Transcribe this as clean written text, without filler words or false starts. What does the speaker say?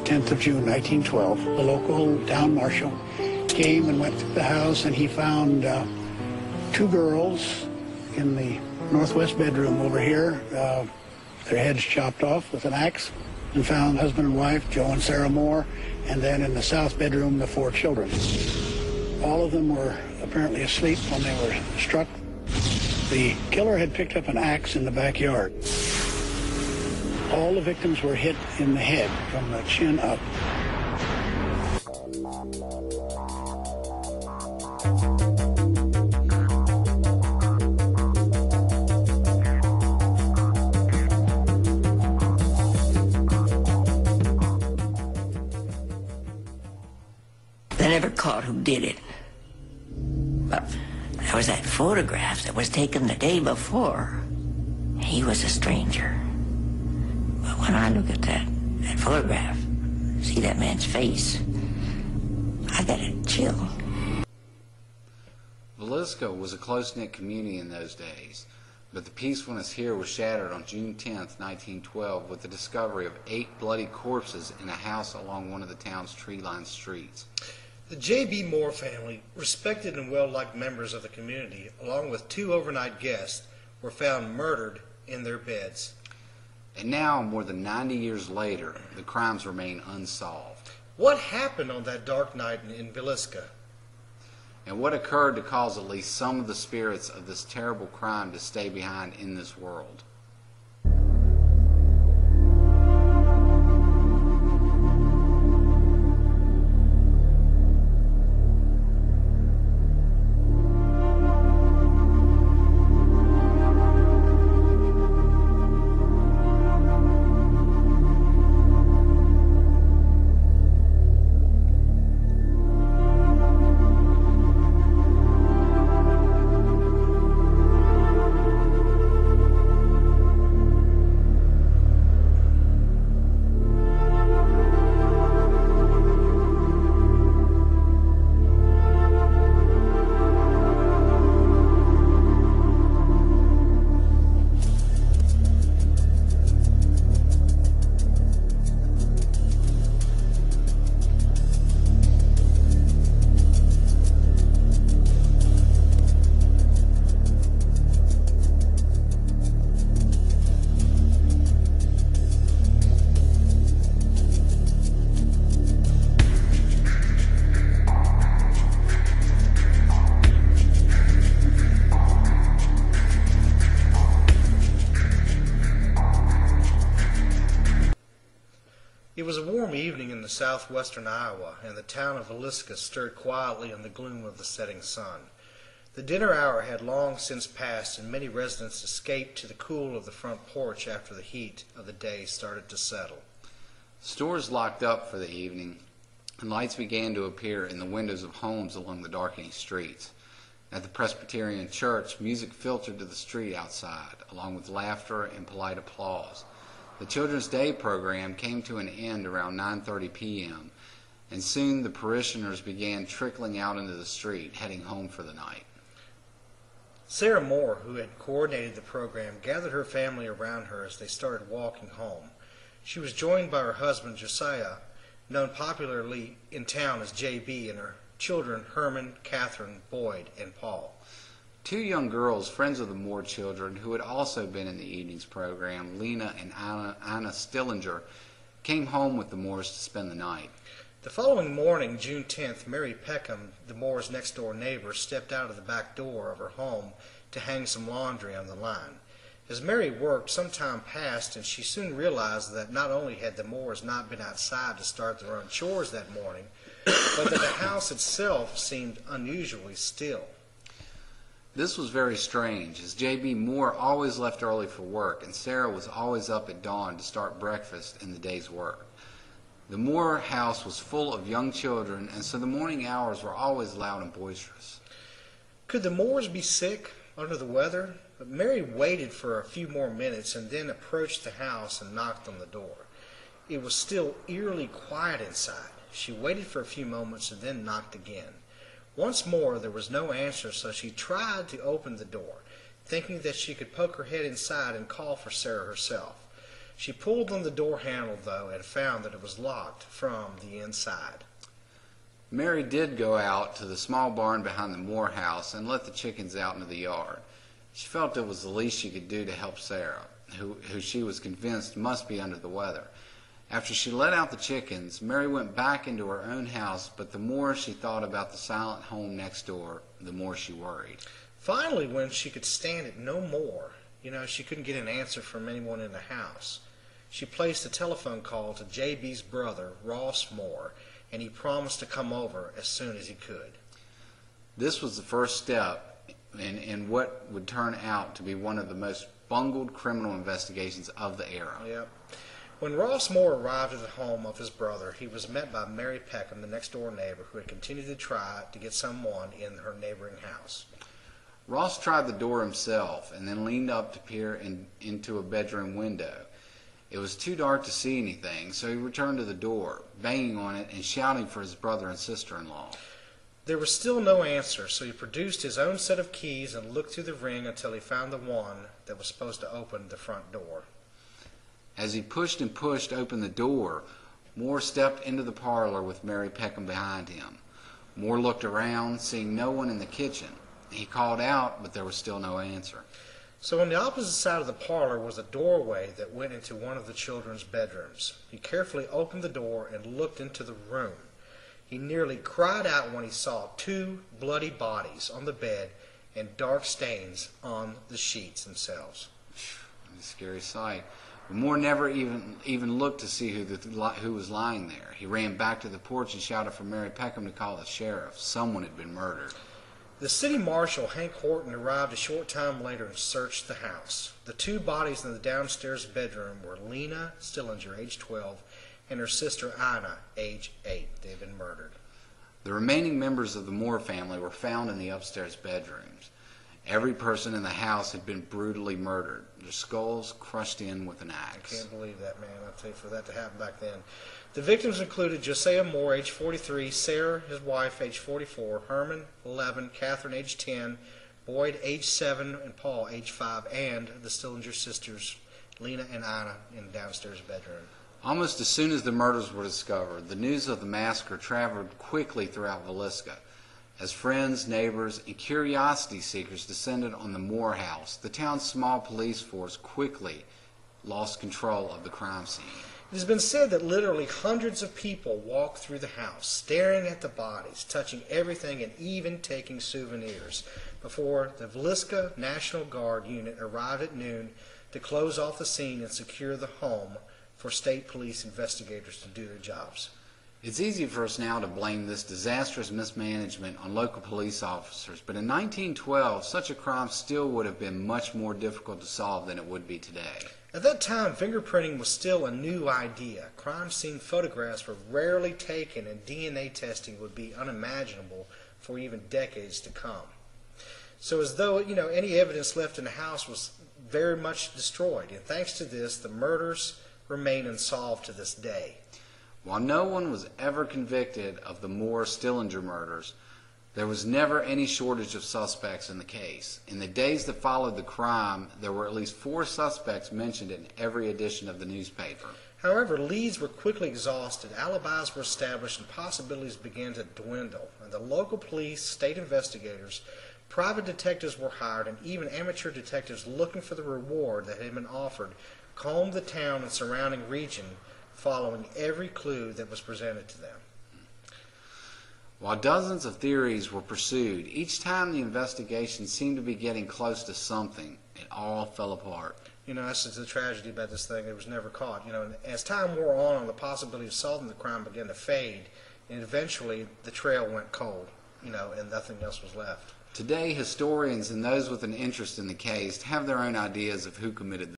10th of June, 1912. The local town marshal came and went to the house, and he found two girls in the northwest bedroom over here, their heads chopped off with an axe, and found husband and wife, Joe and Sarah Moore, and then in the south bedroom, the four children. All of them were apparently asleep when they were struck. The killer had picked up an axe in the backyard. All the victims were hit in the head from the chin up. They never caught who did it. But there was that photograph that was taken the day before. He was a stranger. But when I look at that photograph, see that man's face, I got a chill. Villisca was a close-knit community in those days, but the peacefulness here was shattered on June 10th, 1912, with the discovery of 8 bloody corpses in a house along one of the town's tree-lined streets. The J.B. Moore family, respected and well-liked members of the community, along with 2 overnight guests, were found murdered in their beds. And now, more than 90 years later, the crimes remain unsolved. What happened on that dark night in Villisca? And what occurred to cause at least some of the spirits of this terrible crime to stay behind in this world? It was a warm evening in the southwestern Iowa, and the town of Villisca stirred quietly in the gloom of the setting sun. The dinner hour had long since passed, and many residents escaped to the cool of the front porch after the heat of the day started to settle. Stores locked up for the evening, and lights began to appear in the windows of homes along the darkening streets. At the Presbyterian church, music filtered to the street outside, along with laughter and polite applause. The Children's Day program came to an end around 9:30 p.m., and soon the parishioners began trickling out into the street, heading home for the night. Sarah Moore, who had coordinated the program, gathered her family around her as they started walking home. She was joined by her husband, Josiah, known popularly in town as J.B., and her children, Herman, Catherine, Boyd, and Paul. 2 young girls, friends of the Moore children, who had also been in the evening's program, Lena and Anna Stillinger, came home with the Moores to spend the night. The following morning, June 10th, Mary Peckham, the Moores' next-door neighbor, stepped out of the back door of her home to hang some laundry on the line. As Mary worked, some time passed, and she soon realized that not only had the Moores not been outside to start their own chores that morning, but that the house itself seemed unusually still. This was very strange, as J.B. Moore always left early for work, and Sarah was always up at dawn to start breakfast and the day's work. The Moore house was full of young children, and so the morning hours were always loud and boisterous. Could the Moores be sick, under the weather? But Mary waited for a few more minutes and then approached the house and knocked on the door. It was still eerily quiet inside. She waited for a few moments and then knocked again. Once more there was no answer, so she tried to open the door, thinking that she could poke her head inside and call for Sarah herself. She pulled on the door handle, though, and found that it was locked from the inside. Mary did go out to the small barn behind the Moore house and let the chickens out into the yard. She felt it was the least she could do to help Sarah, who she was convinced must be under the weather. After she let out the chickens, Mary went back into her own house, but the more she thought about the silent home next door, the more she worried. Finally, when she could stand it no more, she couldn't get an answer from anyone in the house, she placed a telephone call to J.B.'s brother, Ross Moore, and he promised to come over as soon as he could. This was the first step in what would turn out to be one of the most bungled criminal investigations of the era. Yep. When Ross Moore arrived at the home of his brother, he was met by Mary Peckham, the next-door neighbor, who had continued to try to get someone in her neighboring house. Ross tried the door himself and then leaned up to peer into a bedroom window. It was too dark to see anything, so he returned to the door, banging on it and shouting for his brother and sister-in-law. There was still no answer, so he produced his own set of keys and looked through the ring until he found the one that was supposed to open the front door. As he pushed and pushed open the door, Moore stepped into the parlor with Mary Peckham behind him. Moore looked around, seeing no one in the kitchen. He called out, but there was still no answer. So on the opposite side of the parlor was a doorway that went into one of the children's bedrooms. He carefully opened the door and looked into the room. He nearly cried out when he saw 2 bloody bodies on the bed and dark stains on the sheets themselves. A scary sight. But Moore never even looked to see who was lying there. He ran back to the porch and shouted for Mary Peckham to call the sheriff. Someone had been murdered. The city marshal, Hank Horton, arrived a short time later and searched the house. The 2 bodies in the downstairs bedroom were Lena Stillinger, age 12, and her sister Ina, age 8. They had been murdered. The remaining members of the Moore family were found in the upstairs bedrooms. Every person in the house had been brutally murdered, their skulls crushed in with an axe. I can't believe that, man. I'll tell you, for that to happen back then. The victims included Josiah Moore, age 43, Sarah, his wife, age 44, Herman, 11, Catherine, age 10, Boyd, age 7, and Paul, age 5, and the Stillinger sisters, Lena and Ina, in the downstairs bedroom. Almost as soon as the murders were discovered, the news of the massacre traveled quickly throughout Villisca. As friends, neighbors, and curiosity seekers descended on the Moore house, the town's small police force quickly lost control of the crime scene. It has been said that literally hundreds of people walked through the house, staring at the bodies, touching everything, and even taking souvenirs, before the Villisca National Guard unit arrived at noon to close off the scene and secure the home for state police investigators to do their jobs. It's easy for us now to blame this disastrous mismanagement on local police officers, but in 1912, such a crime still would have been much more difficult to solve than it would be today. At that time, fingerprinting was still a new idea. Crime scene photographs were rarely taken, and DNA testing would be unimaginable for even decades to come. So as though, any evidence left in the house was very much destroyed, and thanks to this, the murders remain unsolved to this day. While no one was ever convicted of the Moore-Stillinger murders, there was never any shortage of suspects in the case. In the days that followed the crime, there were at least 4 suspects mentioned in every edition of the newspaper. However, leads were quickly exhausted, alibis were established, and possibilities began to dwindle. And the local police, state investigators, private detectives were hired, and even amateur detectives looking for the reward that had been offered combed the town and surrounding region, following every clue that was presented to them. While dozens of theories were pursued, each time the investigation seemed to be getting close to something, it all fell apart. That's the tragedy about this thing. It was never caught. And as time wore on, the possibility of solving the crime began to fade, and eventually the trail went cold, and nothing else was left. Today, historians and those with an interest in the case have their own ideas of who committed the